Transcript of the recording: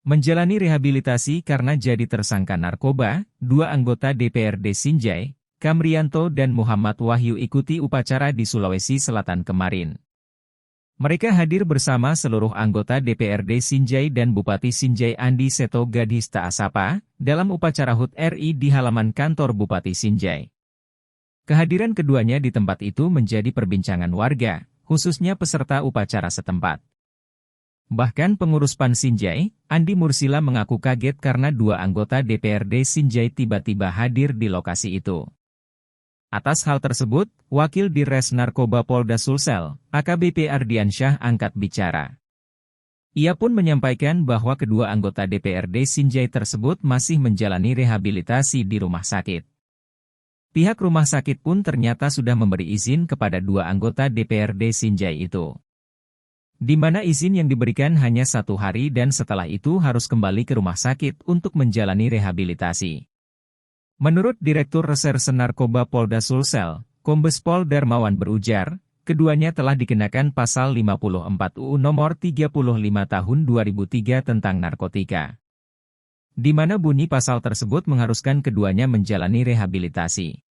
Menjalani rehabilitasi karena jadi tersangka narkoba, dua anggota DPRD Sinjai, Kamrianto dan Muhammad Wahyu ikuti upacara di Sulawesi Selatan kemarin. Mereka hadir bersama seluruh anggota DPRD Sinjai dan Bupati Sinjai Andi Seto Gadhista Asapa, dalam upacara HUT RI di halaman kantor Bupati Sinjai. Kehadiran keduanya di tempat itu menjadi perbincangan warga, khususnya peserta upacara setempat. Bahkan pengurus PAN Sinjai, Andi Mursila mengaku kaget karena dua anggota DPRD Sinjai tiba-tiba hadir di lokasi itu. Atas hal tersebut, Wakil Dirres Narkoba Polda Sulsel, AKBP Ardiansyah angkat bicara. Ia pun menyampaikan bahwa kedua anggota DPRD Sinjai tersebut masih menjalani rehabilitasi di rumah sakit. Pihak rumah sakit pun ternyata sudah memberi izin kepada dua anggota DPRD Sinjai itu, di mana izin yang diberikan hanya 1 hari dan setelah itu harus kembali ke rumah sakit untuk menjalani rehabilitasi. Menurut Direktur Reserse Narkoba Polda Sulsel, Kombes Pol Darmawan berujar, keduanya telah dikenakan pasal 54 UU nomor 35 tahun 2003 tentang narkotika, di mana bunyi pasal tersebut mengharuskan keduanya menjalani rehabilitasi.